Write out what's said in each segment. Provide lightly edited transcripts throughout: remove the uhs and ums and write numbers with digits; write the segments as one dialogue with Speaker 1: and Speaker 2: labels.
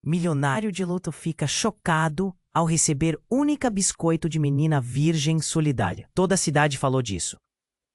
Speaker 1: Milionário de luto fica chocado ao receber única biscoito de menina virgem solidária. Toda a cidade falou disso.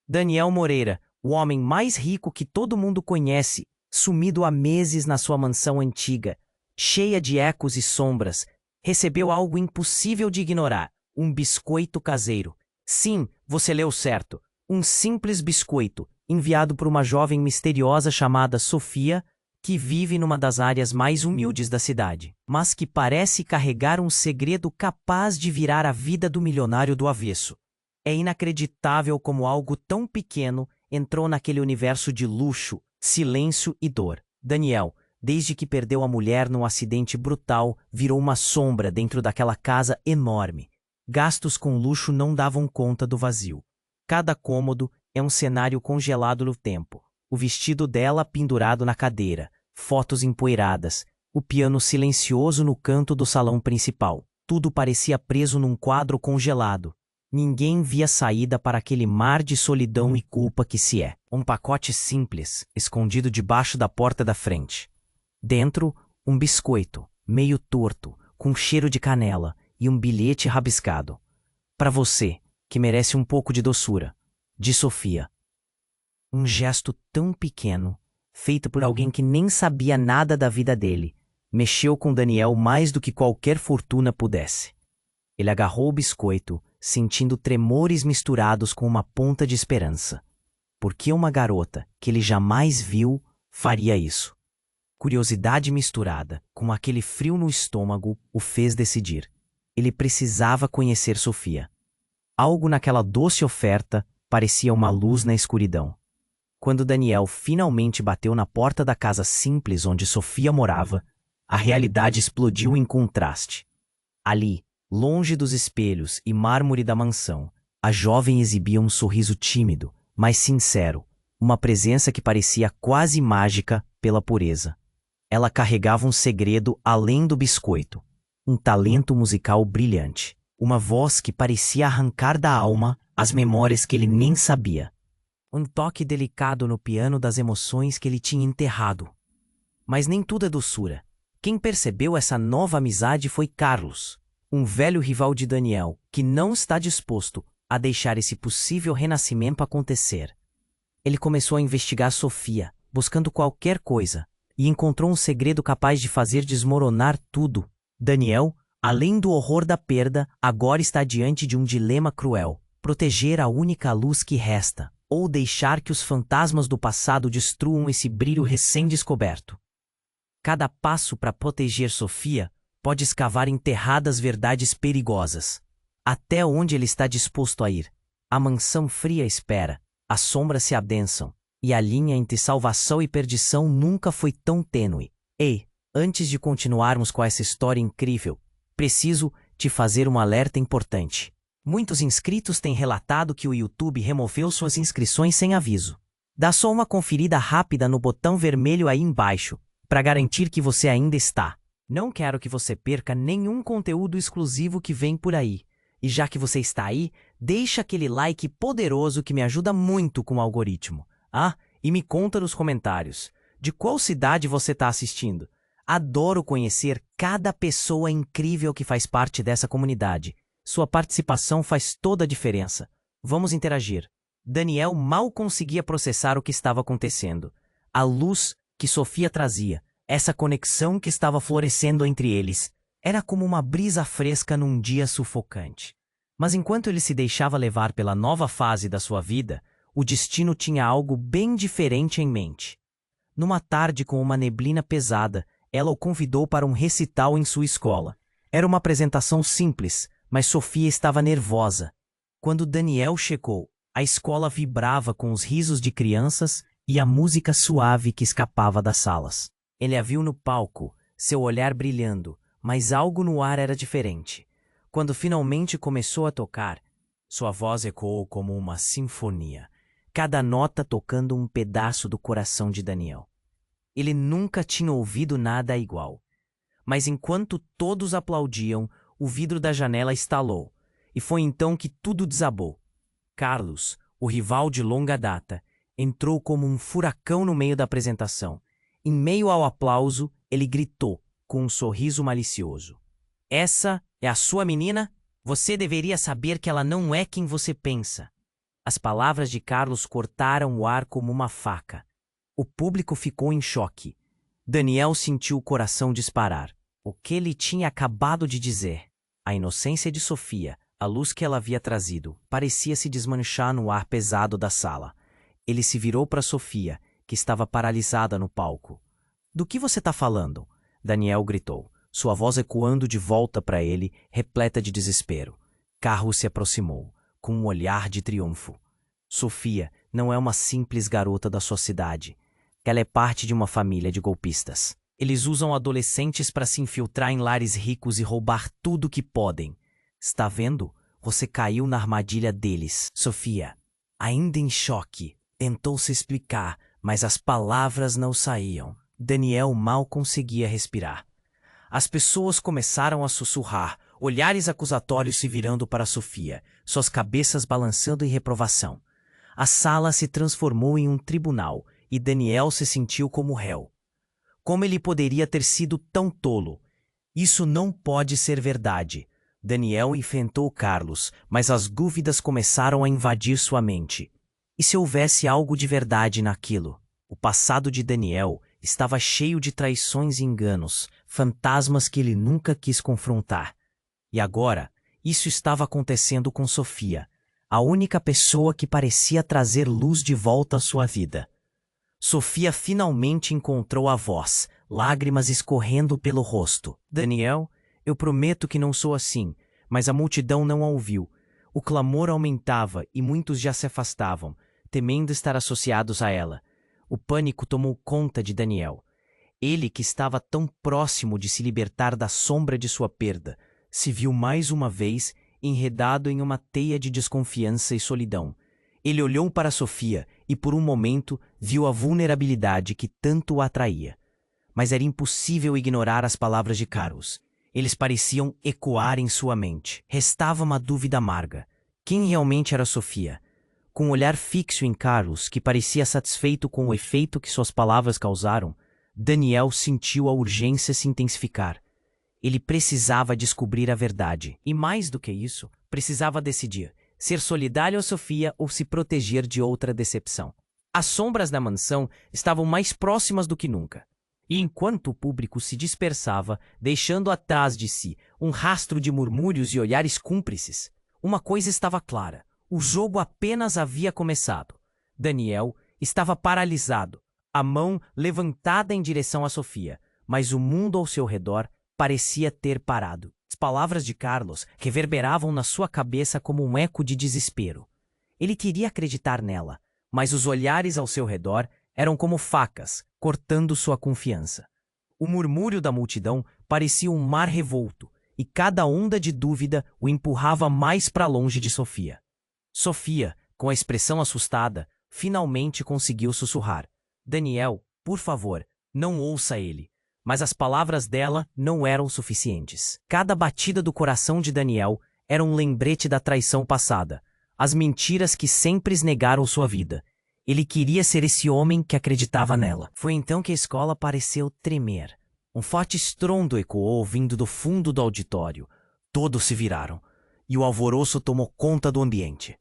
Speaker 1: Daniel Moreira, o homem mais rico que todo mundo conhece, sumido há meses na sua mansão antiga, cheia de ecos e sombras, recebeu algo impossível de ignorar: um biscoito caseiro. Sim, você leu certo. Um simples biscoito, enviado por uma jovem misteriosa chamada Sofia, que vive numa das áreas mais humildes da cidade, mas que parece carregar um segredo capaz de virar a vida do milionário do avesso. É inacreditável como algo tão pequeno entrou naquele universo de luxo, silêncio e dor. Daniel, desde que perdeu a mulher num acidente brutal, virou uma sombra dentro daquela casa enorme. Gastos com luxo não davam conta do vazio. Cada cômodo é um cenário congelado no tempo. O vestido dela pendurado na cadeira, fotos empoeiradas, o piano silencioso no canto do salão principal. Tudo parecia preso num quadro congelado. Ninguém via saída para aquele mar de solidão e culpa que se é. Um pacote simples, escondido debaixo da porta da frente. Dentro, um biscoito, meio torto, com cheiro de canela e um bilhete rabiscado. Para você, que merece um pouco de doçura. De Sofia. Um gesto tão pequeno, feito por alguém que nem sabia nada da vida dele, mexeu com Daniel mais do que qualquer fortuna pudesse. Ele agarrou o biscoito, sentindo tremores misturados com uma ponta de esperança. Por que uma garota que ele jamais viu faria isso? Curiosidade misturada com aquele frio no estômago o fez decidir. Ele precisava conhecer Sofia. Algo naquela doce oferta parecia uma luz na escuridão. Quando Daniel finalmente bateu na porta da casa simples onde Sofia morava, a realidade explodiu em contraste. Ali, longe dos espelhos e mármore da mansão, a jovem exibia um sorriso tímido, mas sincero, uma presença que parecia quase mágica pela pureza. Ela carregava um segredo além do biscoito, um talento musical brilhante, uma voz que parecia arrancar da alma as memórias que ele nem sabia. Um toque delicado no piano das emoções que ele tinha enterrado. Mas nem tudo é doçura. Quem percebeu essa nova amizade foi Carlos, um velho rival de Daniel, que não está disposto a deixar esse possível renascimento acontecer. Ele começou a investigar Sofia, buscando qualquer coisa, e encontrou um segredo capaz de fazer desmoronar tudo. Daniel, além do horror da perda, agora está diante de um dilema cruel: proteger a única luz que resta, ou deixar que os fantasmas do passado destruam esse brilho recém-descoberto. Cada passo para proteger Sofia pode escavar enterradas verdades perigosas. Até onde ele está disposto a ir? A mansão fria espera, as sombras se adensam, e a linha entre salvação e perdição nunca foi tão tênue. Ei, antes de continuarmos com essa história incrível, preciso te fazer um alerta importante. Muitos inscritos têm relatado que o YouTube removeu suas inscrições sem aviso. Dá só uma conferida rápida no botão vermelho aí embaixo, para garantir que você ainda está. Não quero que você perca nenhum conteúdo exclusivo que vem por aí. E já que você está aí, deixa aquele like poderoso que me ajuda muito com o algoritmo. Ah, e me conta nos comentários, de qual cidade você está assistindo? Adoro conhecer cada pessoa incrível que faz parte dessa comunidade. Sua participação faz toda a diferença. Vamos interagir. Daniel mal conseguia processar o que estava acontecendo. A luz que Sofia trazia, essa conexão que estava florescendo entre eles, era como uma brisa fresca num dia sufocante. Mas enquanto ele se deixava levar pela nova fase da sua vida, o destino tinha algo bem diferente em mente. Numa tarde com uma neblina pesada, ela o convidou para um recital em sua escola. Era uma apresentação simples, mas Sofia estava nervosa. Quando Daniel chegou, a escola vibrava com os risos de crianças e a música suave que escapava das salas. Ele a viu no palco, seu olhar brilhando, mas algo no ar era diferente. Quando finalmente começou a tocar, sua voz ecoou como uma sinfonia, cada nota tocando um pedaço do coração de Daniel. Ele nunca tinha ouvido nada igual. Mas enquanto todos aplaudiam, o vidro da janela estalou, e foi então que tudo desabou. Carlos, o rival de longa data, entrou como um furacão no meio da apresentação. Em meio ao aplauso, ele gritou, com um sorriso malicioso. Essa é a sua menina? Você deveria saber que ela não é quem você pensa. As palavras de Carlos cortaram o ar como uma faca. O público ficou em choque. Daniel sentiu o coração disparar. O que ele tinha acabado de dizer? A inocência de Sofia, a luz que ela havia trazido, parecia se desmanchar no ar pesado da sala. Ele se virou para Sofia, que estava paralisada no palco. Do que você está falando? Daniel gritou, sua voz ecoando de volta para ele, repleta de desespero. Carlos se aproximou, com um olhar de triunfo. Sofia não é uma simples garota da sua cidade. Ela é parte de uma família de golpistas. Eles usam adolescentes para se infiltrar em lares ricos e roubar tudo que podem. Está vendo? Você caiu na armadilha deles. Sofia, ainda em choque, tentou se explicar, mas as palavras não saíam. Daniel mal conseguia respirar. As pessoas começaram a sussurrar, olhares acusatórios se virando para Sofia, suas cabeças balançando em reprovação. A sala se transformou em um tribunal e Daniel se sentiu como réu. Como ele poderia ter sido tão tolo? Isso não pode ser verdade. Daniel enfrentou Carlos, mas as dúvidas começaram a invadir sua mente. E se houvesse algo de verdade naquilo? O passado de Daniel estava cheio de traições e enganos, fantasmas que ele nunca quis confrontar. E agora, isso estava acontecendo com Sofia, a única pessoa que parecia trazer luz de volta à sua vida. Sofia finalmente encontrou a voz, lágrimas escorrendo pelo rosto. Daniel, eu prometo que não sou assim, mas a multidão não a ouviu. O clamor aumentava e muitos já se afastavam, temendo estar associados a ela. O pânico tomou conta de Daniel. Ele, que estava tão próximo de se libertar da sombra de sua perda, se viu mais uma vez enredado em uma teia de desconfiança e solidão. Ele olhou para Sofia e, por um momento, viu a vulnerabilidade que tanto o atraía. Mas era impossível ignorar as palavras de Carlos. Eles pareciam ecoar em sua mente. Restava uma dúvida amarga. Quem realmente era Sofia? Com um olhar fixo em Carlos, que parecia satisfeito com o efeito que suas palavras causaram, Daniel sentiu a urgência se intensificar. Ele precisava descobrir a verdade. E mais do que isso, precisava decidir ser solidário a Sofia ou se proteger de outra decepção. As sombras da mansão estavam mais próximas do que nunca. E enquanto o público se dispersava, deixando atrás de si um rastro de murmúrios e olhares cúmplices, uma coisa estava clara. O jogo apenas havia começado. Daniel estava paralisado, a mão levantada em direção a Sofia, mas o mundo ao seu redor parecia ter parado. As palavras de Carlos reverberavam na sua cabeça como um eco de desespero. Ele queria acreditar nela, mas os olhares ao seu redor eram como facas, cortando sua confiança. O murmúrio da multidão parecia um mar revolto, e cada onda de dúvida o empurrava mais para longe de Sofia. Sofia, com a expressão assustada, finalmente conseguiu sussurrar. Daniel, por favor, não ouça ele. Mas as palavras dela não eram suficientes. Cada batida do coração de Daniel era um lembrete da traição passada, as mentiras que sempre negaram sua vida. Ele queria ser esse homem que acreditava nela. Foi então que a escola pareceu tremer. Um forte estrondo ecoou vindo do fundo do auditório. Todos se viraram, e o alvoroço tomou conta do ambiente.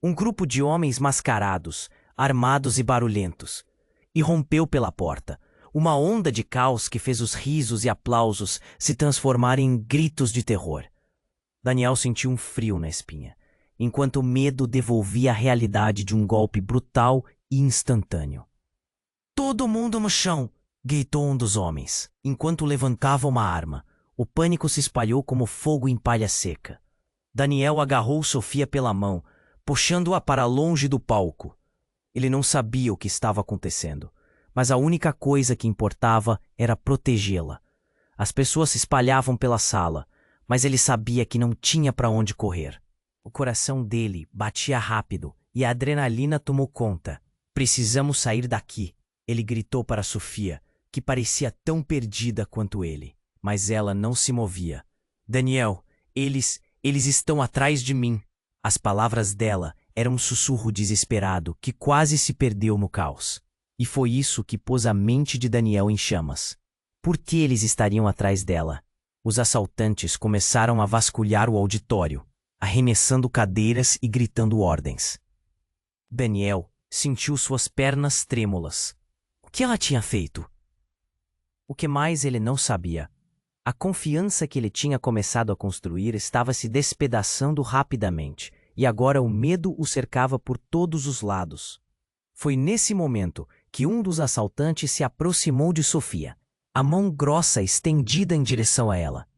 Speaker 1: Um grupo de homens mascarados, armados e barulhentos, irrompeu pela porta. Uma onda de caos que fez os risos e aplausos se transformarem em gritos de terror. Daniel sentiu um frio na espinha, enquanto o medo devolvia a realidade de um golpe brutal e instantâneo. Todo mundo no chão! Gritou um dos homens, enquanto levantava uma arma. O pânico se espalhou como fogo em palha seca. Daniel agarrou Sofia pela mão, puxando-a para longe do palco. Ele não sabia o que estava acontecendo, mas a única coisa que importava era protegê-la. As pessoas se espalhavam pela sala, mas ele sabia que não tinha para onde correr. O coração dele batia rápido e a adrenalina tomou conta. Precisamos sair daqui, ele gritou para Sofia, que parecia tão perdida quanto ele. Mas ela não se movia. Daniel, eles estão atrás de mim. As palavras dela eram um sussurro desesperado que quase se perdeu no caos. E foi isso que pôs a mente de Daniel em chamas. Por que eles estariam atrás dela? Os assaltantes começaram a vasculhar o auditório, arremessando cadeiras e gritando ordens. Daniel sentiu suas pernas trêmulas. O que ela tinha feito? O que mais ele não sabia? A confiança que ele tinha começado a construir estava se despedaçando rapidamente, e agora o medo o cercava por todos os lados. Foi nesse momento que um dos assaltantes se aproximou de Sofia, a mão grossa estendida em direção a ela.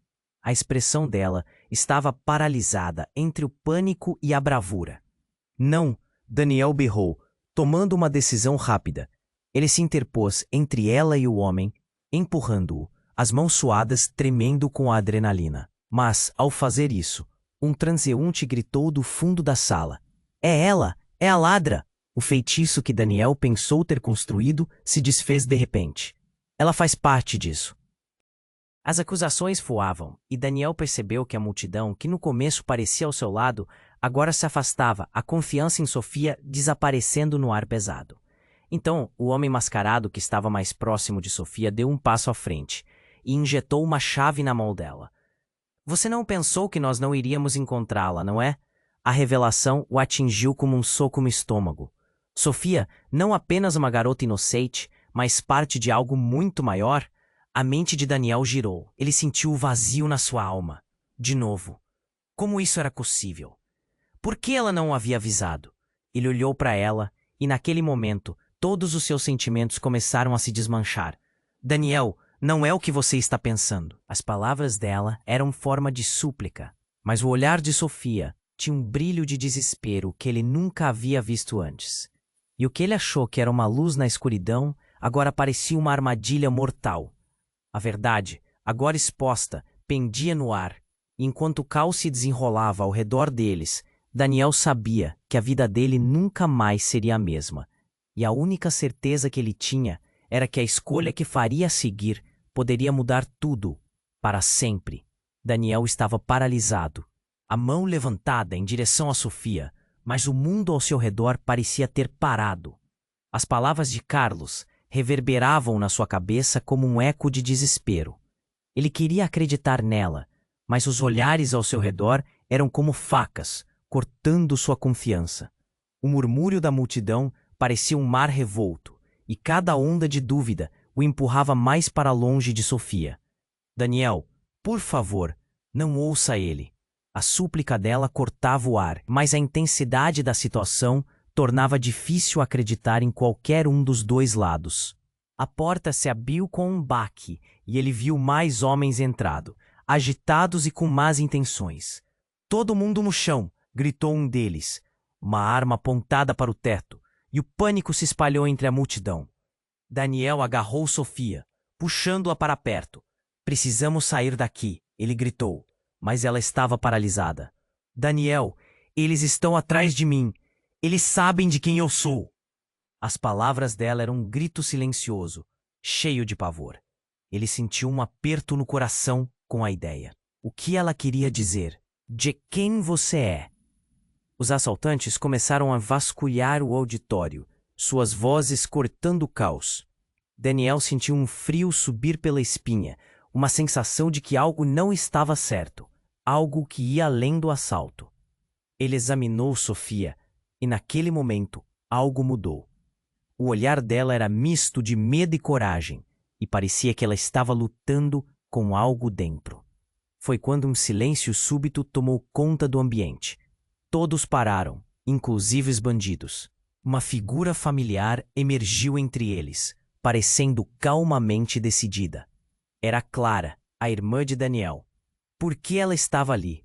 Speaker 1: A expressão dela estava paralisada entre o pânico e a bravura. Não, Daniel berrou, tomando uma decisão rápida. Ele se interpôs entre ela e o homem, empurrando-o, as mãos suadas tremendo com a adrenalina. Mas, ao fazer isso, um transeunte gritou do fundo da sala. É ela! É a ladra! O feitiço que Daniel pensou ter construído se desfez de repente. Ela faz parte disso. As acusações voavam, e Daniel percebeu que a multidão, que no começo parecia ao seu lado, agora se afastava, a confiança em Sofia desaparecendo no ar pesado. Então, o homem mascarado que estava mais próximo de Sofia deu um passo à frente e injetou uma chave na mão dela. Você não pensou que nós não iríamos encontrá-la, não é? A revelação o atingiu como um soco no estômago. Sofia, não apenas uma garota inocente, mas parte de algo muito maior. A mente de Daniel girou. Ele sentiu o vazio na sua alma. De novo. Como isso era possível? Por que ela não o havia avisado? Ele olhou para ela e, naquele momento, todos os seus sentimentos começaram a se desmanchar. Daniel, não é o que você está pensando. As palavras dela eram forma de súplica, mas o olhar de Sofia tinha um brilho de desespero que ele nunca havia visto antes. E o que ele achou que era uma luz na escuridão, agora parecia uma armadilha mortal. A verdade, agora exposta, pendia no ar, e enquanto o caos se desenrolava ao redor deles, Daniel sabia que a vida dele nunca mais seria a mesma. E a única certeza que ele tinha era que a escolha que faria a seguir poderia mudar tudo, para sempre. Daniel estava paralisado, a mão levantada em direção a Sofia, mas o mundo ao seu redor parecia ter parado. As palavras de Carlos reverberavam na sua cabeça como um eco de desespero. Ele queria acreditar nela, mas os olhares ao seu redor eram como facas, cortando sua confiança. O murmúrio da multidão parecia um mar revolto, e cada onda de dúvida o empurrava mais para longe de Sofia. Daniel, por favor, não ouça ele. A súplica dela cortava o ar, mas a intensidade da situação tornava difícil acreditar em qualquer um dos dois lados. A porta se abriu com um baque e ele viu mais homens entrando, agitados e com más intenções. Todo mundo no chão, gritou um deles, uma arma apontada para o teto, e o pânico se espalhou entre a multidão. Daniel agarrou Sofia, puxando-a para perto. Precisamos sair daqui, ele gritou, mas ela estava paralisada. Daniel, eles estão atrás de mim. Eles sabem de quem eu sou. As palavras dela eram um grito silencioso, cheio de pavor. Ele sentiu um aperto no coração com a ideia. O que ela queria dizer? De quem você é? Os assaltantes começaram a vasculhar o auditório, suas vozes cortando o caos. Daniel sentiu um frio subir pela espinha, uma sensação de que algo não estava certo, algo que ia além do assalto. Ele examinou Sofia, e naquele momento, algo mudou. O olhar dela era misto de medo e coragem, e parecia que ela estava lutando com algo dentro. Foi quando um silêncio súbito tomou conta do ambiente. Todos pararam, inclusive os bandidos. Uma figura familiar emergiu entre eles, parecendo calmamente decidida. Era Clara, a irmã de Daniel. Por que ela estava ali?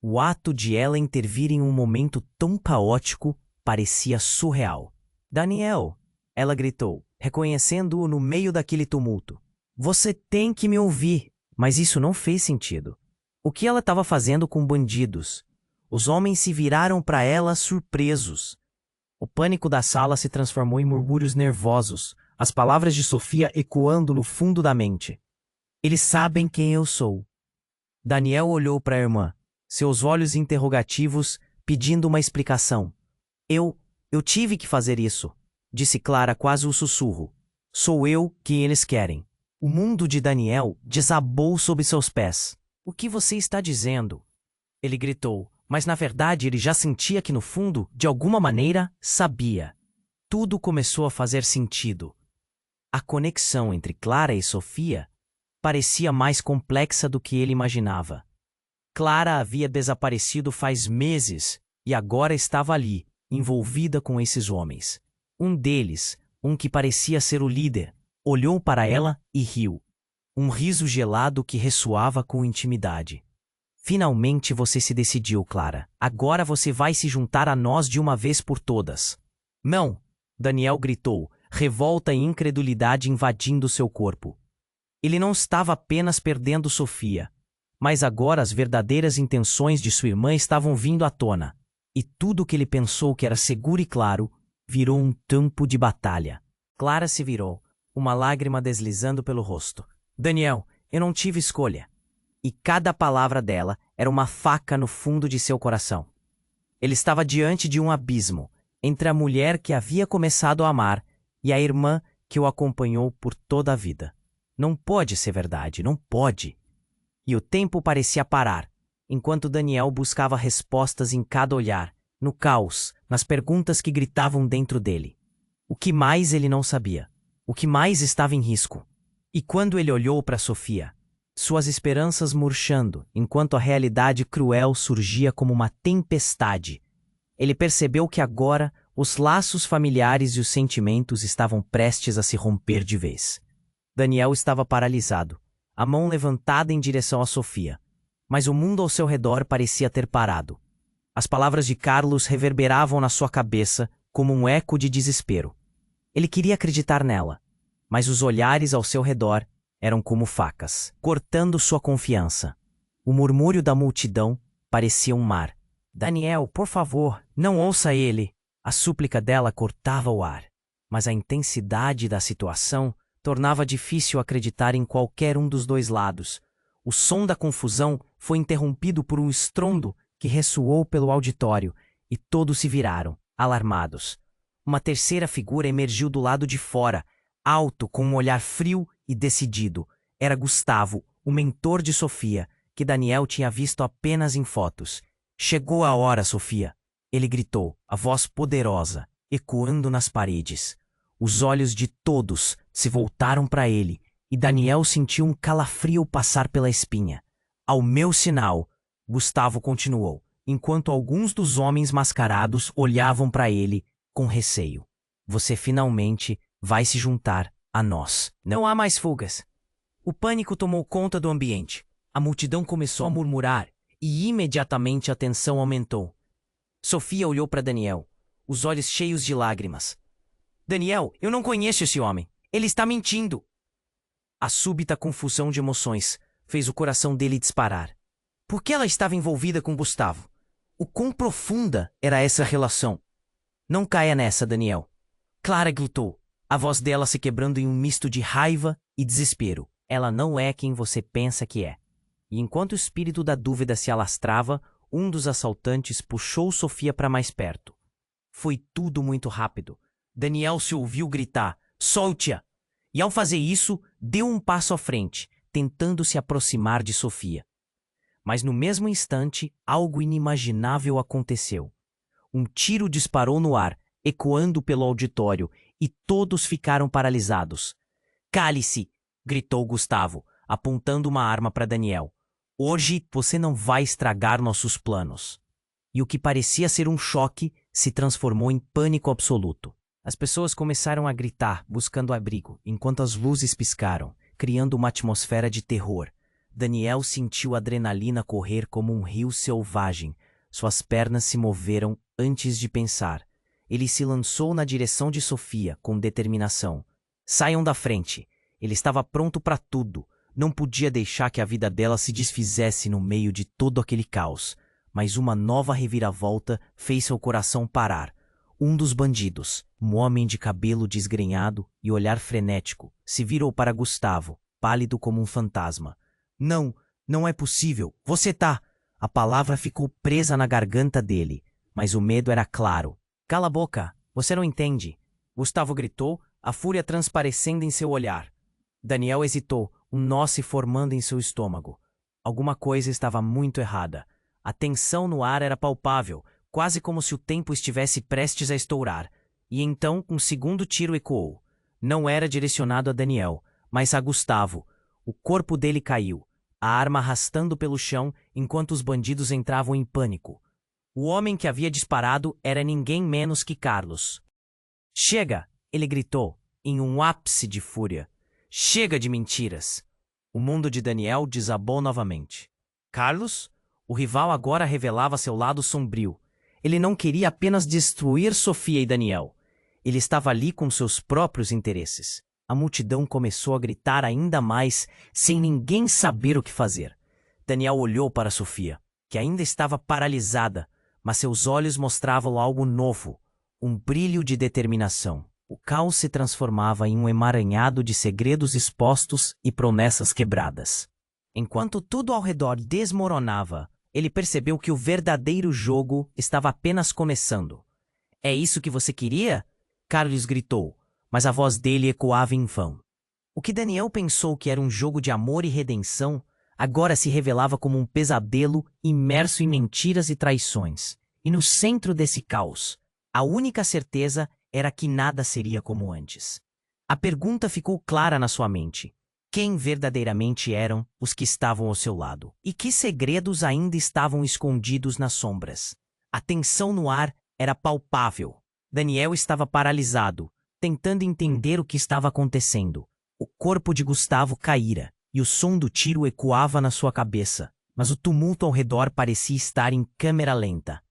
Speaker 1: O ato de ela intervir em um momento tão caótico parecia surreal. Daniel, ela gritou, reconhecendo-o no meio daquele tumulto. Você tem que me ouvir. Mas isso não fez sentido. O que ela estava fazendo com bandidos? Os homens se viraram para ela surpresos. O pânico da sala se transformou em murmúrios nervosos, as palavras de Sofia ecoando no fundo da mente. Eles sabem quem eu sou. Daniel olhou para a irmã, seus olhos interrogativos, pedindo uma explicação. Eu tive que fazer isso, disse Clara quase um sussurro. Sou eu quem eles querem. O mundo de Daniel desabou sob seus pés. O que você está dizendo? Ele gritou, mas na verdade ele já sentia que no fundo, de alguma maneira, sabia. Tudo começou a fazer sentido. A conexão entre Clara e Sofia parecia mais complexa do que ele imaginava. Clara havia desaparecido faz meses e agora estava ali, envolvida com esses homens. Um deles, um que parecia ser o líder, olhou para ela e riu. Um riso gelado que ressoava com intimidade. Finalmente você se decidiu, Clara. Agora você vai se juntar a nós de uma vez por todas. Não! Daniel gritou, revolta e incredulidade invadindo seu corpo. Ele não estava apenas perdendo Sofia, mas agora as verdadeiras intenções de sua irmã estavam vindo à tona. E tudo o que ele pensou que era seguro e claro, virou um campo de batalha. Clara se virou, uma lágrima deslizando pelo rosto. Daniel, eu não tive escolha. E cada palavra dela era uma faca no fundo de seu coração. Ele estava diante de um abismo, entre a mulher que havia começado a amar e a irmã que o acompanhou por toda a vida. Não pode ser verdade, não pode. E o tempo parecia parar, enquanto Daniel buscava respostas em cada olhar, no caos, nas perguntas que gritavam dentro dele. O que mais ele não sabia? O que mais estava em risco? E quando ele olhou para Sofia, suas esperanças murchando, enquanto a realidade cruel surgia como uma tempestade, ele percebeu que agora os laços familiares e os sentimentos estavam prestes a se romper de vez. Daniel estava paralisado, a mão levantada em direção a Sofia, mas o mundo ao seu redor parecia ter parado. As palavras de Carlos reverberavam na sua cabeça como um eco de desespero. Ele queria acreditar nela, mas os olhares ao seu redor eram como facas, cortando sua confiança. O murmúrio da multidão parecia um mar. Daniel, por favor, não ouça ele. A súplica dela cortava o ar, mas a intensidade da situação tornava difícil acreditar em qualquer um dos dois lados. O som da confusão foi interrompido por um estrondo que ressoou pelo auditório e todos se viraram, alarmados. Uma terceira figura emergiu do lado de fora, alto, com um olhar frio e decidido. Era Gustavo, o mentor de Sofia, que Daniel tinha visto apenas em fotos. Chegou a hora, Sofia. Ele gritou, a voz poderosa, ecoando nas paredes. Os olhos de todos se voltaram para ele, e Daniel sentiu um calafrio passar pela espinha. Ao meu sinal, Gustavo continuou, enquanto alguns dos homens mascarados olhavam para ele com receio. Você finalmente vai se juntar a nós. Não há mais fugas. O pânico tomou conta do ambiente. A multidão começou a murmurar e imediatamente a tensão aumentou. Sofia olhou para Daniel, os olhos cheios de lágrimas. Daniel, eu não conheço esse homem. Ele está mentindo. A súbita confusão de emoções fez o coração dele disparar. Por que ela estava envolvida com Gustavo? O quão profunda era essa relação? Não caia nessa, Daniel. Clara gritou, a voz dela se quebrando em um misto de raiva e desespero. Ela não é quem você pensa que é. E enquanto o espírito da dúvida se alastrava, um dos assaltantes puxou Sofia para mais perto. Foi tudo muito rápido. Daniel se ouviu gritar, solte-a! E ao fazer isso, deu um passo à frente, tentando se aproximar de Sofia. Mas no mesmo instante, algo inimaginável aconteceu. Um tiro disparou no ar, ecoando pelo auditório, e todos ficaram paralisados. Cale-se! Gritou Gustavo, apontando uma arma para Daniel. Hoje você não vai estragar nossos planos. E o que parecia ser um choque se transformou em pânico absoluto. As pessoas começaram a gritar, buscando abrigo, enquanto as luzes piscaram, criando uma atmosfera de terror. Daniel sentiu a adrenalina correr como um rio selvagem. Suas pernas se moveram antes de pensar. Ele se lançou na direção de Sofia com determinação. Saiam da frente. Ele estava pronto para tudo. Não podia deixar que a vida dela se desfizesse no meio de todo aquele caos. Mas uma nova reviravolta fez seu coração parar. Um dos bandidos, um homem de cabelo desgrenhado e olhar frenético, se virou para Gustavo, pálido como um fantasma. Não, não é possível. Você tá... A palavra ficou presa na garganta dele, mas o medo era claro. Cala a boca, você não entende. Gustavo gritou, a fúria transparecendo em seu olhar. Daniel hesitou, um nó se formando em seu estômago. Alguma coisa estava muito errada. A tensão no ar era palpável, quase como se o tempo estivesse prestes a estourar. E então um segundo tiro ecoou. Não era direcionado a Daniel, mas a Gustavo. O corpo dele caiu, a arma arrastando pelo chão enquanto os bandidos entravam em pânico. O homem que havia disparado era ninguém menos que Carlos. "Chega!" ele gritou, em um ápice de fúria. "Chega de mentiras!" O mundo de Daniel desabou novamente. Carlos? O rival agora revelava seu lado sombrio. Ele não queria apenas destruir Sofia e Daniel. Ele estava ali com seus próprios interesses. A multidão começou a gritar ainda mais, sem ninguém saber o que fazer. Daniel olhou para Sofia, que ainda estava paralisada, mas seus olhos mostravam algo novo, um brilho de determinação. O caos se transformava em um emaranhado de segredos expostos e promessas quebradas. Enquanto tudo ao redor desmoronava, ele percebeu que o verdadeiro jogo estava apenas começando. "É isso que você queria?" Carlos gritou, mas a voz dele ecoava em vão. O que Daniel pensou que era um jogo de amor e redenção, agora se revelava como um pesadelo imerso em mentiras e traições. E no centro desse caos, a única certeza era que nada seria como antes. A pergunta ficou clara na sua mente. Quem verdadeiramente eram os que estavam ao seu lado? E que segredos ainda estavam escondidos nas sombras? A tensão no ar era palpável. Daniel estava paralisado, tentando entender o que estava acontecendo. O corpo de Gustavo caíra, e o som do tiro ecoava na sua cabeça, mas o tumulto ao redor parecia estar em câmera lenta.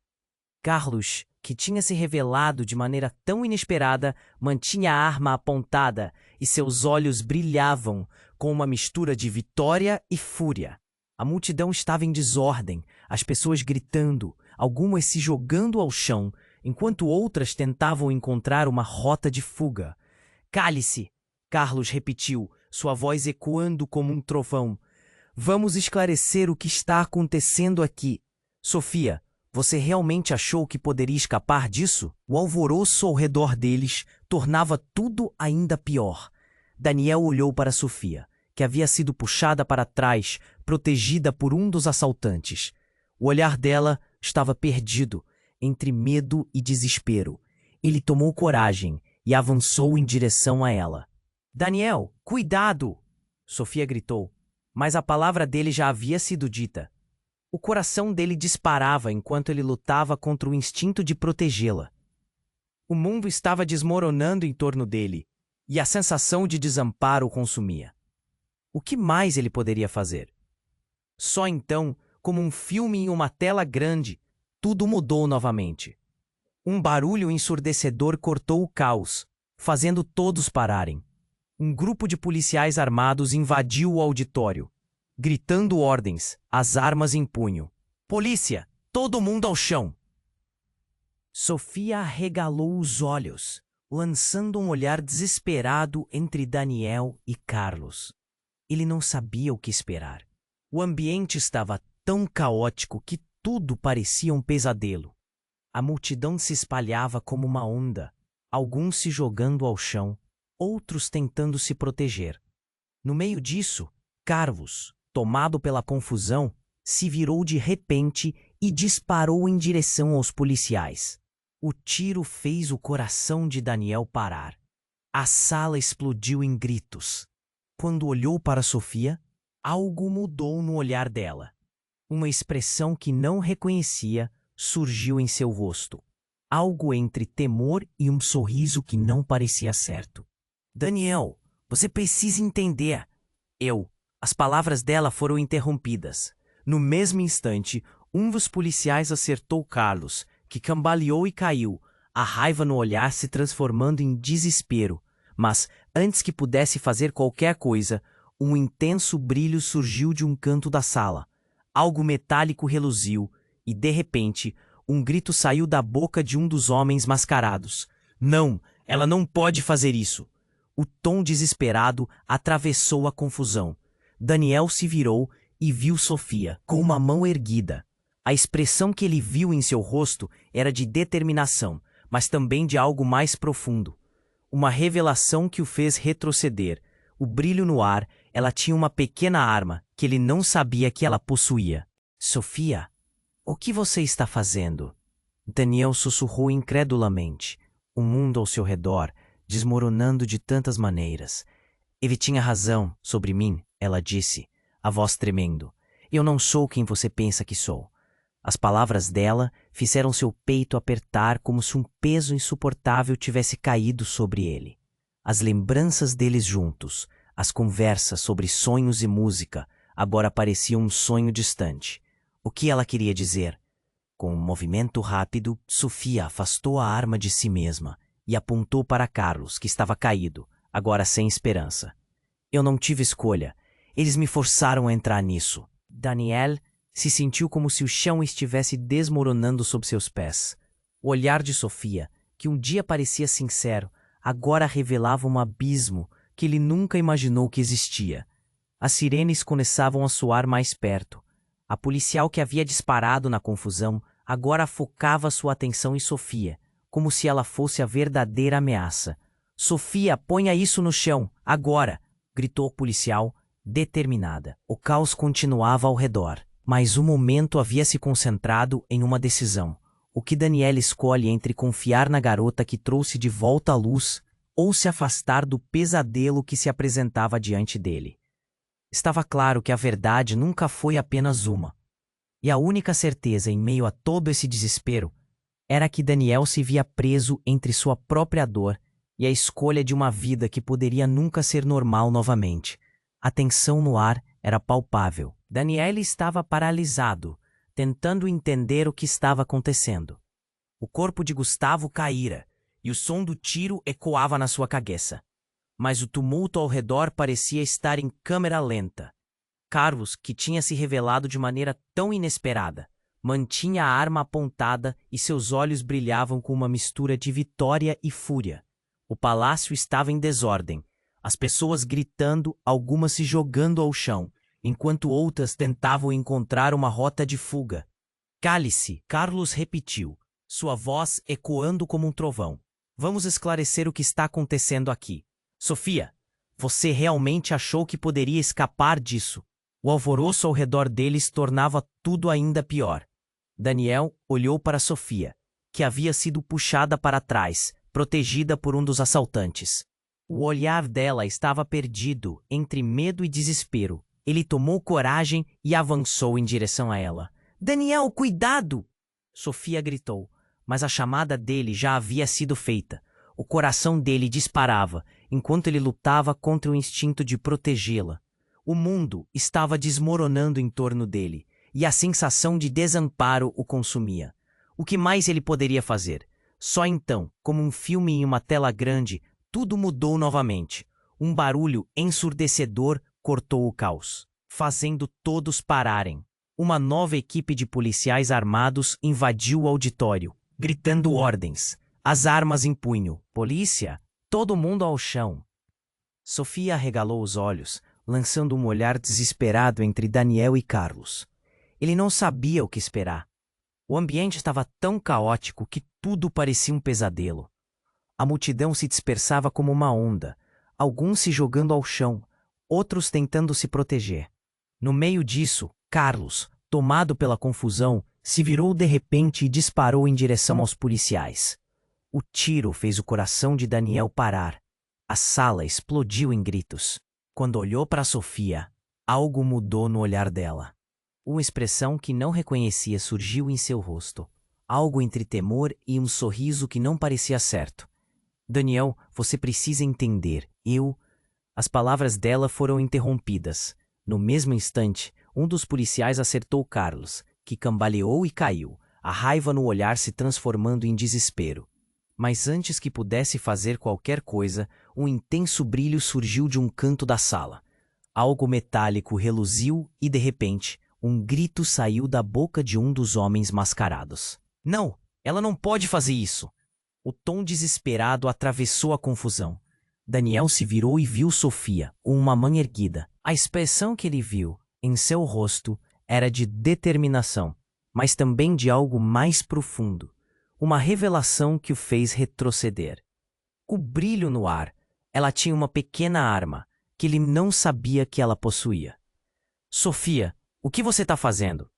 Speaker 1: Carlos, que tinha se revelado de maneira tão inesperada, mantinha a arma apontada e seus olhos brilhavam com uma mistura de vitória e fúria. A multidão estava em desordem, as pessoas gritando, algumas se jogando ao chão, enquanto outras tentavam encontrar uma rota de fuga. "Cale-se!" Carlos repetiu, sua voz ecoando como um trovão. "Vamos esclarecer o que está acontecendo aqui. Sofia, você realmente achou que poderia escapar disso?" O alvoroço ao redor deles tornava tudo ainda pior. Daniel olhou para Sofia, que havia sido puxada para trás, protegida por um dos assaltantes. O olhar dela estava perdido, entre medo e desespero. Ele tomou coragem e avançou em direção a ela. "Daniel, cuidado!" Sofia gritou, mas a palavra dele já havia sido dita. O coração dele disparava enquanto ele lutava contra o instinto de protegê-la. O mundo estava desmoronando em torno dele, e a sensação de desamparo o consumia. O que mais ele poderia fazer? Só então, como um filme em uma tela grande, tudo mudou novamente. Um barulho ensurdecedor cortou o caos, fazendo todos pararem. Um grupo de policiais armados invadiu o auditório, gritando ordens, as armas em punho. "Polícia! Todo mundo ao chão!" Sofia arregalou os olhos, lançando um olhar desesperado entre Daniel e Carlos. Ele não sabia o que esperar. O ambiente estava tão caótico que tudo parecia um pesadelo. A multidão se espalhava como uma onda, alguns se jogando ao chão, outros tentando se proteger. No meio disso, Carlos, tomado pela confusão, se virou de repente e disparou em direção aos policiais. O tiro fez o coração de Daniel parar. A sala explodiu em gritos. Quando olhou para Sofia, algo mudou no olhar dela. Uma expressão que não reconhecia surgiu em seu rosto. Algo entre temor e um sorriso que não parecia certo. "Daniel, você precisa entender." As palavras dela foram interrompidas. No mesmo instante, um dos policiais acertou Carlos, que cambaleou e caiu, a raiva no olhar se transformando em desespero. Mas, antes que pudesse fazer qualquer coisa, um intenso brilho surgiu de um canto da sala. Algo metálico reluziu, e, de repente, um grito saiu da boca de um dos homens mascarados. "Não, ela não pode fazer isso!" O tom desesperado atravessou a confusão. Daniel se virou e viu Sofia, com uma mão erguida. A expressão que ele viu em seu rosto era de determinação, mas também de algo mais profundo. Uma revelação que o fez retroceder. O brilho no ar, ela tinha uma pequena arma que ele não sabia que ela possuía. Sofia, o que você está fazendo? Daniel sussurrou incredulamente, o mundo ao seu redor desmoronando de tantas maneiras. Ele tinha razão sobre mim, ela disse, a voz tremendo. Eu não sou quem você pensa que sou. As palavras dela fizeram seu peito apertar como se um peso insuportável tivesse caído sobre ele. As lembranças deles juntos, as conversas sobre sonhos e música, agora pareciam um sonho distante. O que ela queria dizer? Com um movimento rápido, Sofia afastou a arma de si mesma e apontou para Carlos, que estava caído, agora sem esperança. Eu não tive escolha. Eles me forçaram a entrar nisso. Daniel se sentiu como se o chão estivesse desmoronando sob seus pés. O olhar de Sofia, que um dia parecia sincero, agora revelava um abismo que ele nunca imaginou que existia. As sirenes começavam a soar mais perto. A policial que havia disparado na confusão agora focava sua atenção em Sofia, como se ela fosse a verdadeira ameaça. Sofia, ponha isso no chão, agora! Gritou a policial, determinada. O caos continuava ao redor, mas o momento havia se concentrado em uma decisão. O que Daniel escolhe entre confiar na garota que trouxe de volta a luz ou se afastar do pesadelo que se apresentava diante dele. Estava claro que a verdade nunca foi apenas uma. E a única certeza em meio a todo esse desespero era que Daniel se via preso entre sua própria dor e a escolha de uma vida que poderia nunca ser normal novamente. A tensão no ar era palpável. Daniel estava paralisado, tentando entender o que estava acontecendo. O corpo de Gustavo caíra, e o som do tiro ecoava na sua cabeça. Mas o tumulto ao redor parecia estar em câmera lenta. Carlos, que tinha se revelado de maneira tão inesperada, mantinha a arma apontada e seus olhos brilhavam com uma mistura de vitória e fúria. O palácio estava em desordem, as pessoas gritando, algumas se jogando ao chão, enquanto outras tentavam encontrar uma rota de fuga. Cale-se, Carlos repetiu, sua voz ecoando como um trovão. Vamos esclarecer o que está acontecendo aqui. Sofia, você realmente achou que poderia escapar disso? O alvoroço ao redor deles tornava tudo ainda pior. Daniel olhou para Sofia, que havia sido puxada para trás, protegida por um dos assaltantes. O olhar dela estava perdido entre medo e desespero. Ele tomou coragem e avançou em direção a ela. Daniel, cuidado! Sofia gritou, mas a chamada dele já havia sido feita. O coração dele disparava, enquanto ele lutava contra o instinto de protegê-la. O mundo estava desmoronando em torno dele, e a sensação de desamparo o consumia. O que mais ele poderia fazer? Só então, como um filme em uma tela grande, tudo mudou novamente. Um barulho ensurdecedor cortou o caos, fazendo todos pararem. Uma nova equipe de policiais armados invadiu o auditório, gritando ordens, as armas em punho. Polícia! Todo mundo ao chão. Sofia arregalou os olhos, lançando um olhar desesperado entre Daniel e Carlos. Ele não sabia o que esperar. O ambiente estava tão caótico que tudo parecia um pesadelo. A multidão se dispersava como uma onda, alguns se jogando ao chão, outros tentando se proteger. No meio disso, Carlos, tomado pela confusão, se virou de repente e disparou em direção aos policiais. O tiro fez o coração de Daniel parar. A sala explodiu em gritos. Quando olhou para Sofia, algo mudou no olhar dela. Uma expressão que não reconhecia surgiu em seu rosto. Algo entre temor e um sorriso que não parecia certo. Daniel, você precisa entender. As palavras dela foram interrompidas. No mesmo instante, um dos policiais acertou Carlos, que cambaleou e caiu, a raiva no olhar se transformando em desespero. Mas antes que pudesse fazer qualquer coisa, um intenso brilho surgiu de um canto da sala. Algo metálico reluziu e, de repente, um grito saiu da boca de um dos homens mascarados. Não, ela não pode fazer isso! O tom desesperado atravessou a confusão. Daniel se virou e viu Sofia, com uma mão erguida. A expressão que ele viu em seu rosto era de determinação, mas também de algo mais profundo. Uma revelação que o fez retroceder. O brilho no ar. Ela tinha uma pequena arma, que ele não sabia que ela possuía. Sofia, o que você está fazendo?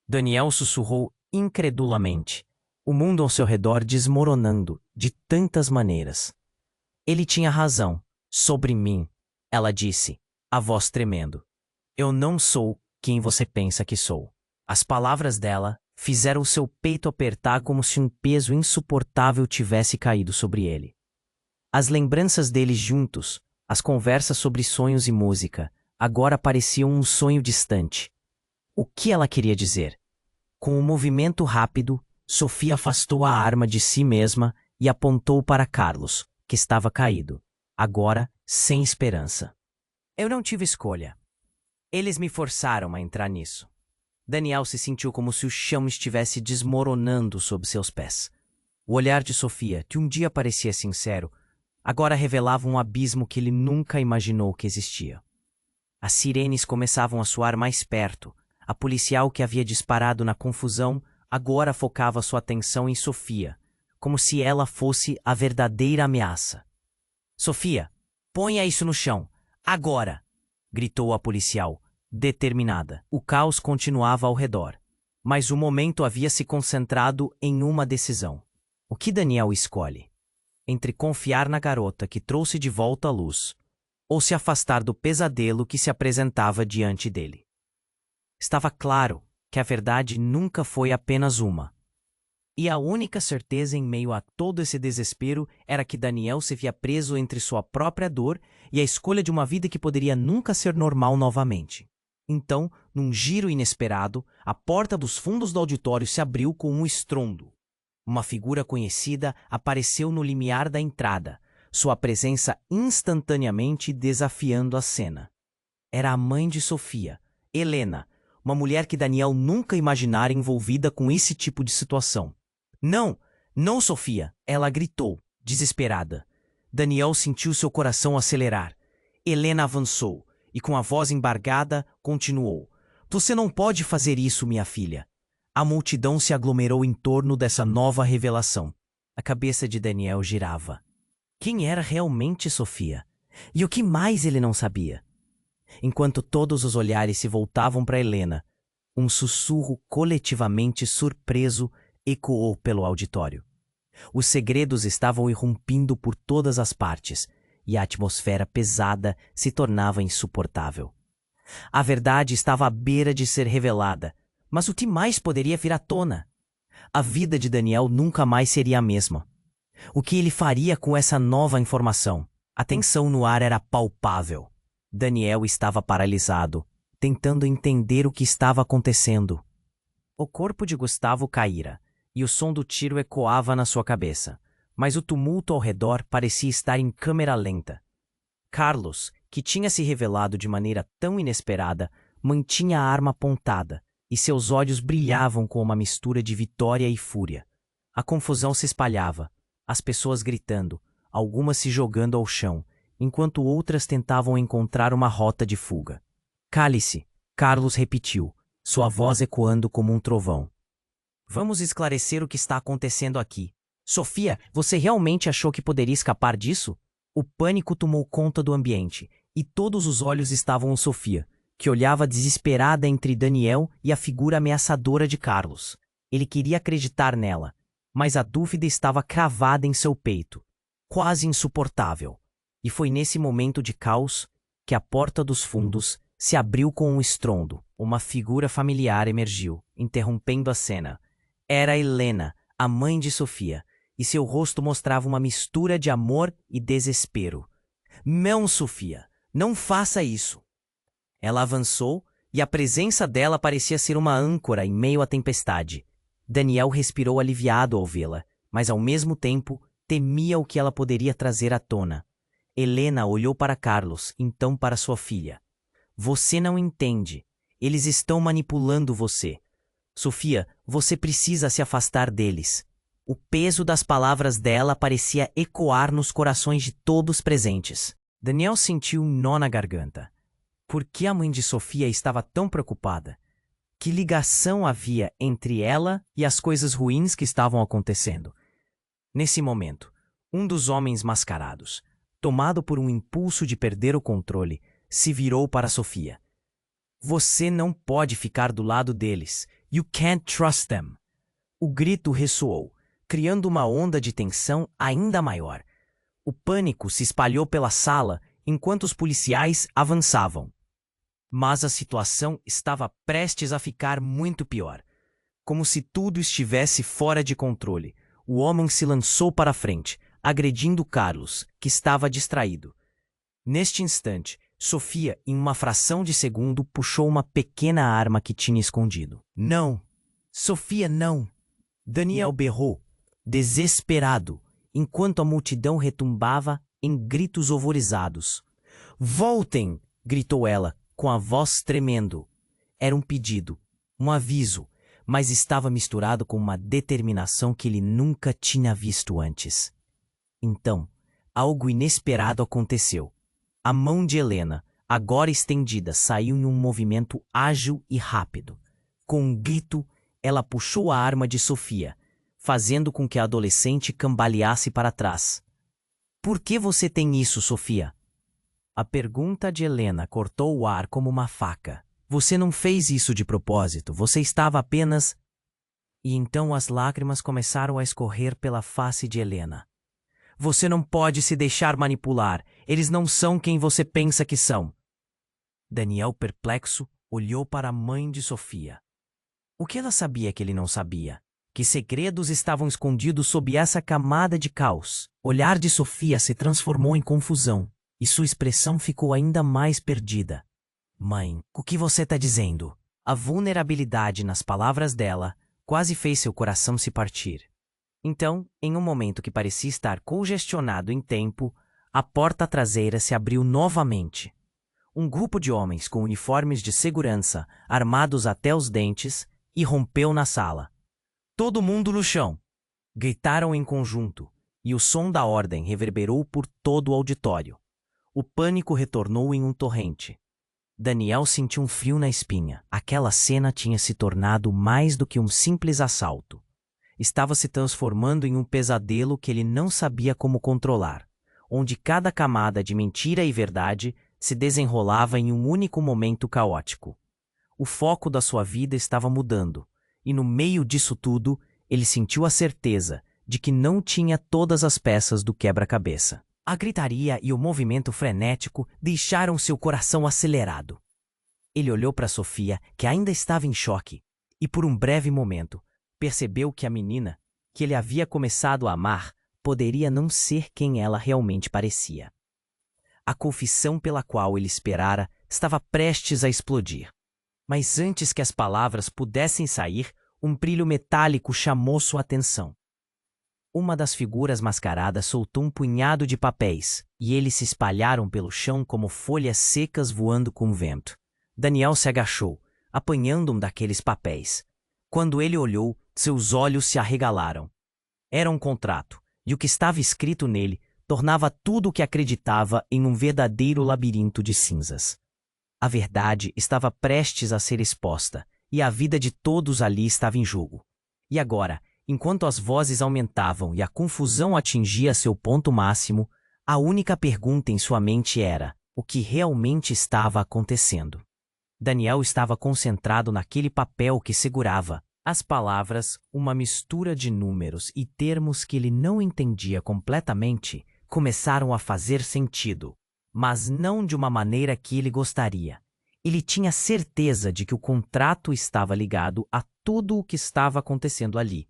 Speaker 1: Daniel sussurrou incredulamente, o mundo ao seu redor desmoronando de tantas maneiras. Ele tinha razão. Sobre mim, ela disse, a voz tremendo. Eu não sou quem você pensa que sou. As palavras dela fizeram seu peito apertar como se um peso insuportável tivesse caído sobre ele. As lembranças deles juntos, as conversas sobre sonhos e música, agora pareciam um sonho distante. O que ela queria dizer? Com um movimento rápido, Sofia afastou a arma de si mesma e apontou para Carlos, que estava caído, agora sem esperança. Eu não tive escolha. Eles me forçaram a entrar nisso. Daniel se sentiu como se o chão estivesse desmoronando sob seus pés. O olhar de Sofia, que um dia parecia sincero, agora revelava um abismo que ele nunca imaginou que existia. As sirenes começavam a soar mais perto. A policial que havia disparado na confusão agora focava sua atenção em Sofia, como se ela fosse a verdadeira ameaça. Sofia, ponha isso no chão, agora! Gritou a policial, determinada. O caos continuava ao redor, mas o momento havia se concentrado em uma decisão. O que Daniel escolhe? Entre confiar na garota que trouxe de volta a luz, ou se afastar do pesadelo que se apresentava diante dele. Estava claro que a verdade nunca foi apenas uma. E a única certeza em meio a todo esse desespero era que Daniel se via preso entre sua própria dor e a escolha de uma vida que poderia nunca ser normal novamente. Então, num giro inesperado, a porta dos fundos do auditório se abriu com um estrondo. Uma figura conhecida apareceu no limiar da entrada, sua presença instantaneamente desafiando a cena. Era a mãe de Sofia, Helena, uma mulher que Daniel nunca imaginara envolvida com esse tipo de situação. Não, não, Sofia, ela gritou, desesperada. Daniel sentiu seu coração acelerar. Helena avançou e, com a voz embargada, continuou. Você não pode fazer isso, minha filha. A multidão se aglomerou em torno dessa nova revelação. A cabeça de Daniel girava. Quem era realmente Sofia? E o que mais ele não sabia? Enquanto todos os olhares se voltavam para Helena, um sussurro coletivamente surpreso ecoou pelo auditório. Os segredos estavam irrompindo por todas as partes, e a atmosfera pesada se tornava insuportável. A verdade estava à beira de ser revelada, mas o que mais poderia vir à tona? A vida de Daniel nunca mais seria a mesma. O que ele faria com essa nova informação? A tensão no ar era palpável. Daniel estava paralisado, tentando entender o que estava acontecendo. O corpo de Gustavo caíra, e o som do tiro ecoava na sua cabeça, mas o tumulto ao redor parecia estar em câmera lenta. Carlos, que tinha se revelado de maneira tão inesperada, mantinha a arma apontada, e seus olhos brilhavam com uma mistura de vitória e fúria. A confusão se espalhava, as pessoas gritando, algumas se jogando ao chão, enquanto outras tentavam encontrar uma rota de fuga. Cale-se, Carlos repetiu, sua voz ecoando como um trovão. Vamos esclarecer o que está acontecendo aqui. Sofia, você realmente achou que poderia escapar disso? O pânico tomou conta do ambiente, e todos os olhos estavam em Sofia, que olhava desesperada entre Daniel e a figura ameaçadora de Carlos. Ele queria acreditar nela, mas a dúvida estava cravada em seu peito, quase insuportável. E foi nesse momento de caos que a porta dos fundos se abriu com um estrondo. Uma figura familiar emergiu, interrompendo a cena. Era Helena, a mãe de Sofia, e seu rosto mostrava uma mistura de amor e desespero. Não, Sofia, não faça isso. Ela avançou e a presença dela parecia ser uma âncora em meio à tempestade. Daniel respirou aliviado ao vê-la, mas ao mesmo tempo temia o que ela poderia trazer à tona. Helena olhou para Carlos, então para sua filha. Você não entende. Eles estão manipulando você. Sofia, você precisa se afastar deles. O peso das palavras dela parecia ecoar nos corações de todos presentes. Daniel sentiu um nó na garganta. Por que a mãe de Sofia estava tão preocupada? Que ligação havia entre ela e as coisas ruins que estavam acontecendo? Nesse momento, um dos homens mascarados, tomado por um impulso de perder o controle, se virou para Sofia. Você não pode ficar do lado deles. You can't trust them. O grito ressoou, criando uma onda de tensão ainda maior. O pânico se espalhou pela sala enquanto os policiais avançavam. Mas a situação estava prestes a ficar muito pior. Como se tudo estivesse fora de controle, o homem se lançou para a frente, agredindo Carlos, que estava distraído. Neste instante, Sofia, em uma fração de segundo, puxou uma pequena arma que tinha escondido. Não! Sofia, não! Daniel berrou, desesperado, enquanto a multidão retumbava em gritos horrorizados. Voltem! Gritou ela, com a voz tremendo. Era um pedido, um aviso, mas estava misturado com uma determinação que ele nunca tinha visto antes. Então, algo inesperado aconteceu. A mão de Helena, agora estendida, saiu em um movimento ágil e rápido. Com um grito, ela puxou a arma de Sofia, fazendo com que a adolescente cambaleasse para trás. Por que você tem isso, Sofia? A pergunta de Helena cortou o ar como uma faca. Você não fez isso de propósito, você estava apenas... E então as lágrimas começaram a escorrer pela face de Helena. Você não pode se deixar manipular, eles não são quem você pensa que são. Daniel, perplexo, olhou para a mãe de Sofia. O que ela sabia que ele não sabia? Que segredos estavam escondidos sob essa camada de caos? O olhar de Sofia se transformou em confusão, e sua expressão ficou ainda mais perdida. Mãe, o que você está dizendo? A vulnerabilidade nas palavras dela quase fez seu coração se partir. Então, em um momento que parecia estar congestionado em tempo, a porta traseira se abriu novamente. Um grupo de homens com uniformes de segurança, armados até os dentes, irrompeu na sala. Todo mundo no chão! Gritaram em conjunto, e o som da ordem reverberou por todo o auditório. O pânico retornou em um torrente. Daniel sentiu um frio na espinha. Aquela cena tinha se tornado mais do que um simples assalto. Estava se transformando em um pesadelo que ele não sabia como controlar, onde cada camada de mentira e verdade se desenrolava em um único momento caótico. O foco da sua vida estava mudando, e no meio disso tudo, ele sentiu a certeza de que não tinha todas as peças do quebra-cabeça. A gritaria e o movimento frenético deixaram seu coração acelerado. Ele olhou para Sofia, que ainda estava em choque, e por um breve momento, percebeu que a menina, que ele havia começado a amar, poderia não ser quem ela realmente parecia. A confissão pela qual ele esperara estava prestes a explodir. Mas antes que as palavras pudessem sair, um brilho metálico chamou sua atenção. Uma das figuras mascaradas soltou um punhado de papéis, e eles se espalharam pelo chão como folhas secas voando com o vento. Daniel se agachou, apanhando um daqueles papéis. Quando ele olhou, seus olhos se arregalaram. Era um contrato, e o que estava escrito nele tornava tudo o que acreditava em um verdadeiro labirinto de cinzas. A verdade estava prestes a ser exposta, e a vida de todos ali estava em jogo. E agora, enquanto as vozes aumentavam e a confusão atingia seu ponto máximo, a única pergunta em sua mente era: o que realmente estava acontecendo? Daniel estava concentrado naquele papel que segurava. As palavras, uma mistura de números e termos que ele não entendia completamente, começaram a fazer sentido, mas não de uma maneira que ele gostaria. Ele tinha certeza de que o contrato estava ligado a tudo o que estava acontecendo ali.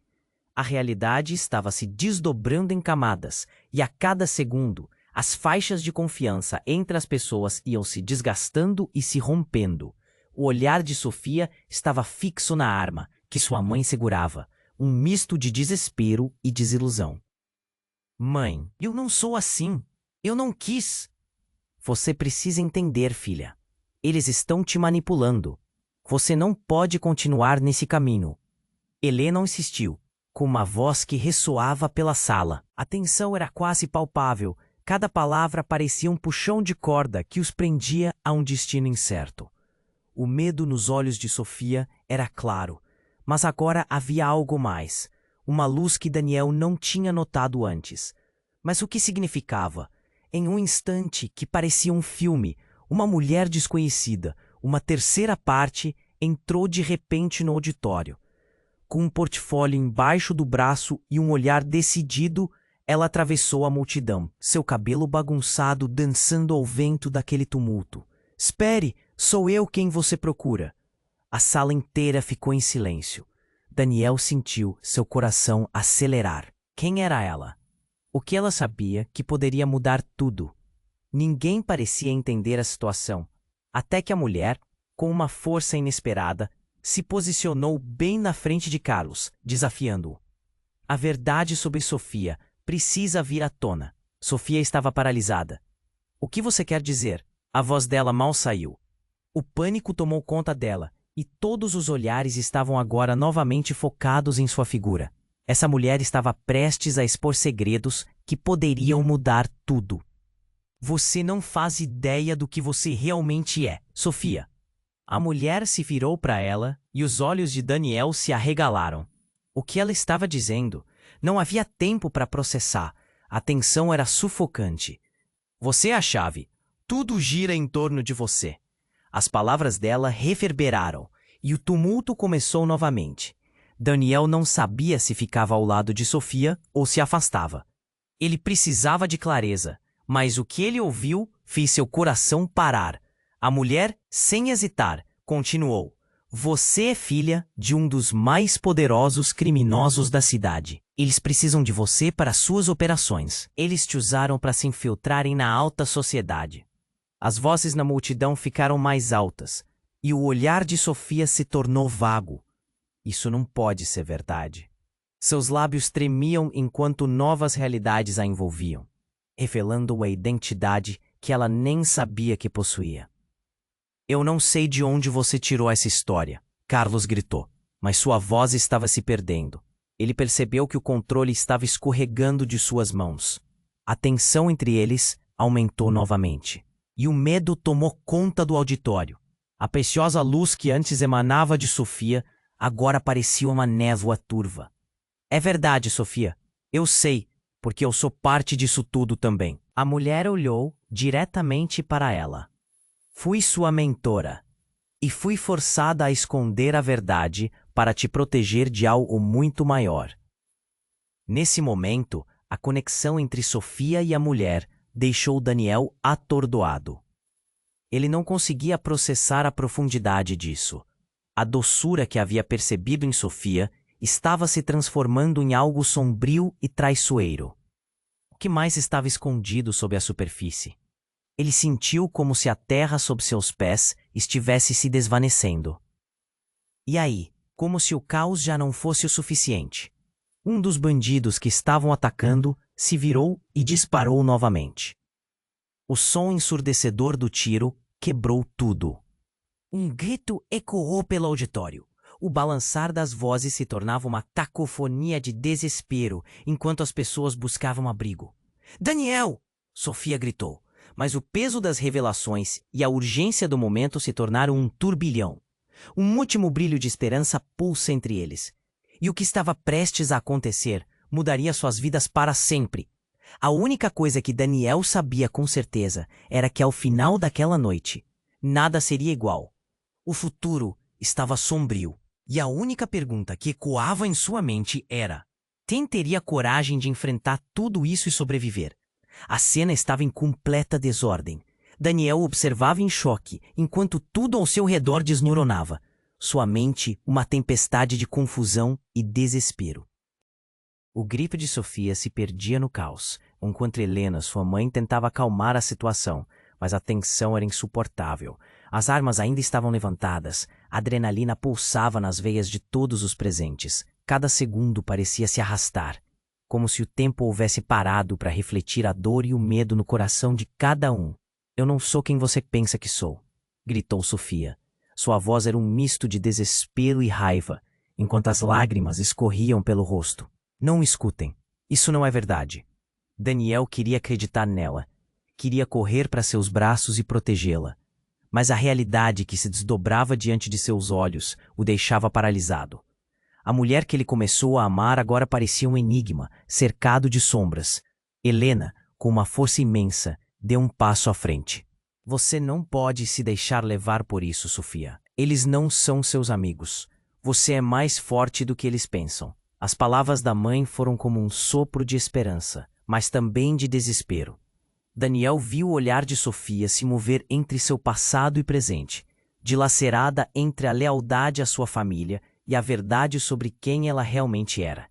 Speaker 1: A realidade estava se desdobrando em camadas, e a cada segundo, as faixas de confiança entre as pessoas iam se desgastando e se rompendo. O olhar de Sofia estava fixo na arma que sua mãe segurava, um misto de desespero e desilusão. Mãe, eu não sou assim. Eu não quis. Você precisa entender, filha. Eles estão te manipulando. Você não pode continuar nesse caminho. Helena insistiu, com uma voz que ressoava pela sala. A tensão era quase palpável. Cada palavra parecia um puxão de corda que os prendia a um destino incerto. O medo nos olhos de Sofia era claro, mas agora havia algo mais, uma luz que Daniel não tinha notado antes. Mas o que significava? Em um instante que parecia um filme, uma mulher desconhecida, uma terceira parte, entrou de repente no auditório. Com um portfólio embaixo do braço e um olhar decidido, ela atravessou a multidão, seu cabelo bagunçado dançando ao vento daquele tumulto. Espere, sou eu quem você procura. A sala inteira ficou em silêncio. Daniel sentiu seu coração acelerar. Quem era ela? O que ela sabia que poderia mudar tudo? Ninguém parecia entender a situação, até que a mulher, com uma força inesperada, se posicionou bem na frente de Carlos, desafiando-o. A verdade sobre Sofia precisa vir à tona. Sofia estava paralisada. O que você quer dizer? A voz dela mal saiu. O pânico tomou conta dela, e todos os olhares estavam agora novamente focados em sua figura. Essa mulher estava prestes a expor segredos que poderiam mudar tudo. Você não faz ideia do que você realmente é, Sofia. A mulher se virou para ela e os olhos de Daniel se arregalaram. O que ela estava dizendo? Não havia tempo para processar. A tensão era sufocante. Você é a chave. Tudo gira em torno de você. As palavras dela reverberaram e o tumulto começou novamente. Daniel não sabia se ficava ao lado de Sofia ou se afastava. Ele precisava de clareza, mas o que ele ouviu fez seu coração parar. A mulher, sem hesitar, continuou. Você é filha de um dos mais poderosos criminosos da cidade. Eles precisam de você para suas operações. Eles te usaram para se infiltrarem na alta sociedade. As vozes na multidão ficaram mais altas, e o olhar de Sofia se tornou vago. Isso não pode ser verdade. Seus lábios tremiam enquanto novas realidades a envolviam, revelando a identidade que ela nem sabia que possuía. Eu não sei de onde você tirou essa história, Carlos gritou, mas sua voz estava se perdendo. Ele percebeu que o controle estava escorregando de suas mãos. A tensão entre eles aumentou novamente, e o medo tomou conta do auditório. A preciosa luz que antes emanava de Sofia agora parecia uma névoa turva. É verdade, Sofia. Eu sei, porque eu sou parte disso tudo também. A mulher olhou diretamente para ela. Fui sua mentora, e fui forçada a esconder a verdade para te proteger de algo muito maior. Nesse momento, a conexão entre Sofia e a mulher deixou Daniel atordoado. Ele não conseguia processar a profundidade disso. A doçura que havia percebido em Sofia estava se transformando em algo sombrio e traiçoeiro. O que mais estava escondido sob a superfície? Ele sentiu como se a terra sob seus pés estivesse se desvanecendo. E aí, como se o caos já não fosse o suficiente, um dos bandidos que estavam atacando se virou e disparou novamente. O som ensurdecedor do tiro quebrou tudo. Um grito ecoou pelo auditório. O balançar das vozes se tornava uma cacofonia de desespero enquanto as pessoas buscavam abrigo. Daniel! Sofia gritou. Mas o peso das revelações e a urgência do momento se tornaram um turbilhão. Um último brilho de esperança pulsa entre eles. E o que estava prestes a acontecer mudaria suas vidas para sempre. A única coisa que Daniel sabia com certeza era que ao final daquela noite, nada seria igual. O futuro estava sombrio. E a única pergunta que ecoava em sua mente era: quem teria coragem de enfrentar tudo isso e sobreviver? A cena estava em completa desordem. Daniel observava em choque, enquanto tudo ao seu redor desmoronava. Sua mente, uma tempestade de confusão e desespero. O grito de Sofia se perdia no caos, enquanto Helena, sua mãe, tentava acalmar a situação, mas a tensão era insuportável. As armas ainda estavam levantadas, a adrenalina pulsava nas veias de todos os presentes. Cada segundo parecia se arrastar, como se o tempo houvesse parado para refletir a dor e o medo no coração de cada um. Eu não sou quem você pensa que sou, gritou Sofia. Sua voz era um misto de desespero e raiva, enquanto as lágrimas escorriam pelo rosto. Não me escutem. Isso não é verdade. Daniel queria acreditar nela. Queria correr para seus braços e protegê-la. Mas a realidade que se desdobrava diante de seus olhos o deixava paralisado. A mulher que ele começou a amar agora parecia um enigma, cercado de sombras. Helena, com uma força imensa, deu um passo à frente. Você não pode se deixar levar por isso, Sofia. Eles não são seus amigos. Você é mais forte do que eles pensam. As palavras da mãe foram como um sopro de esperança, mas também de desespero. Daniel viu o olhar de Sofia se mover entre seu passado e presente, dilacerada entre a lealdade à sua família e a verdade sobre quem ela realmente era.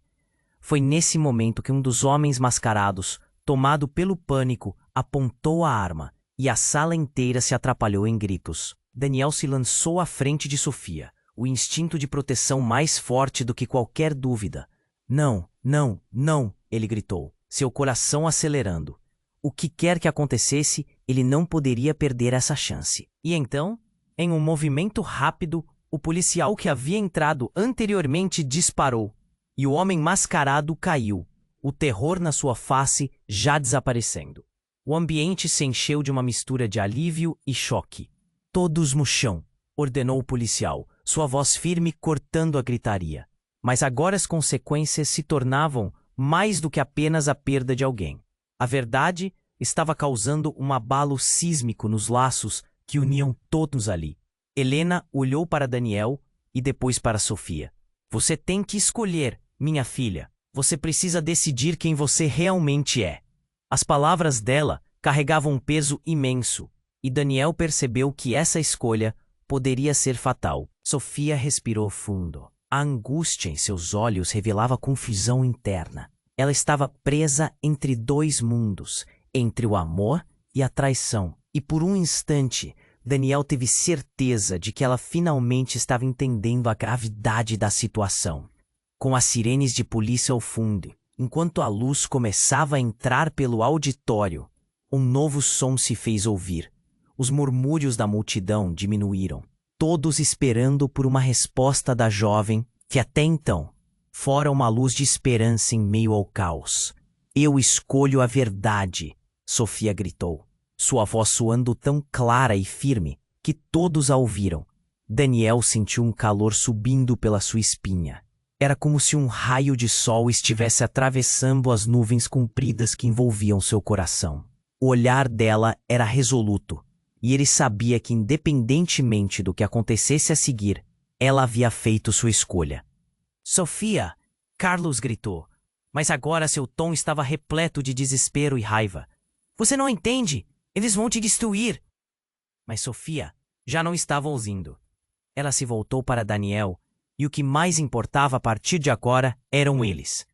Speaker 1: Foi nesse momento que um dos homens mascarados, tomado pelo pânico, apontou a arma, e a sala inteira se atrapalhou em gritos. Daniel se lançou à frente de Sofia, o instinto de proteção mais forte do que qualquer dúvida. Não, não, não, ele gritou, seu coração acelerando. O que quer que acontecesse, ele não poderia perder essa chance. E então, em um movimento rápido, o policial que havia entrado anteriormente disparou, e o homem mascarado caiu, o terror na sua face já desaparecendo. O ambiente se encheu de uma mistura de alívio e choque. Todos no chão, ordenou o policial, sua voz firme cortando a gritaria. Mas agora as consequências se tornavam mais do que apenas a perda de alguém. A verdade estava causando um abalo sísmico nos laços que uniam todos ali. Helena olhou para Daniel e depois para Sofia. Você tem que escolher, minha filha. Você precisa decidir quem você realmente é. As palavras dela carregavam um peso imenso, e Daniel percebeu que essa escolha poderia ser fatal. Sofia respirou fundo. A angústia em seus olhos revelava confusão interna. Ela estava presa entre dois mundos, entre o amor e a traição. E por um instante, Daniel teve certeza de que ela finalmente estava entendendo a gravidade da situação. Com as sirenes de polícia ao fundo, enquanto a luz começava a entrar pelo auditório, um novo som se fez ouvir. Os murmúrios da multidão diminuíram, todos esperando por uma resposta da jovem que até então fora uma luz de esperança em meio ao caos. Eu escolho a verdade, Sofia gritou, sua voz soando tão clara e firme que todos a ouviram. Daniel sentiu um calor subindo pela sua espinha. Era como se um raio de sol estivesse atravessando as nuvens compridas que envolviam seu coração. O olhar dela era resoluto, e ele sabia que, independentemente do que acontecesse a seguir, ela havia feito sua escolha. Sofia! Carlos gritou, mas agora seu tom estava repleto de desespero e raiva. Você não entende? Eles vão te destruir! Mas Sofia já não estava ouvindo. Ela se voltou para Daniel, e o que mais importava a partir de agora eram eles.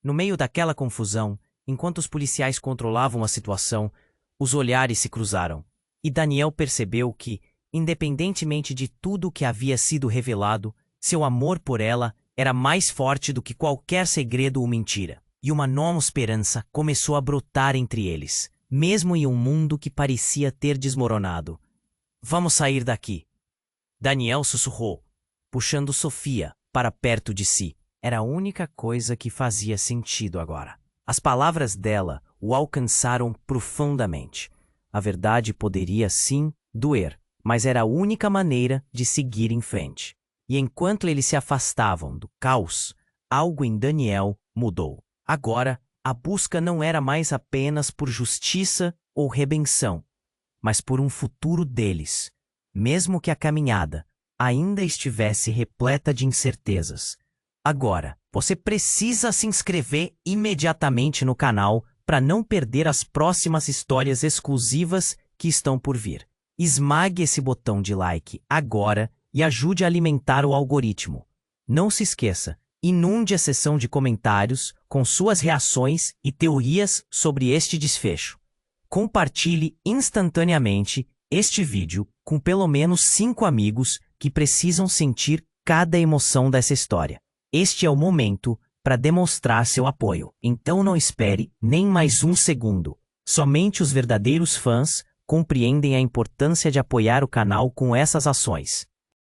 Speaker 1: No meio daquela confusão, enquanto os policiais controlavam a situação, os olhares se cruzaram, e Daniel percebeu que, independentemente de tudo o que havia sido revelado, seu amor por ela era mais forte do que qualquer segredo ou mentira. E uma nova esperança começou a brotar entre eles, mesmo em um mundo que parecia ter desmoronado. Vamos sair daqui. Daniel sussurrou, puxando Sofia para perto de si. Era a única coisa que fazia sentido agora. As palavras dela o alcançaram profundamente. A verdade poderia, sim, doer, mas era a única maneira de seguir em frente. E enquanto eles se afastavam do caos, algo em Daniel mudou. Agora, a busca não era mais apenas por justiça ou redenção, mas por um futuro deles, mesmo que a caminhada ainda estivesse repleta de incertezas. Agora, você precisa se inscrever imediatamente no canal para não perder as próximas histórias exclusivas que estão por vir. Esmague esse botão de like agora e ajude a alimentar o algoritmo. Não se esqueça, inunde a seção de comentários com suas reações e teorias sobre este desfecho. Compartilhe instantaneamente este vídeo com pelo menos 5 amigos que precisam sentir cada emoção dessa história. Este é o momento para demonstrar seu apoio. Então não espere nem mais um segundo. Somente os verdadeiros fãs compreendem a importância de apoiar o canal com essas ações.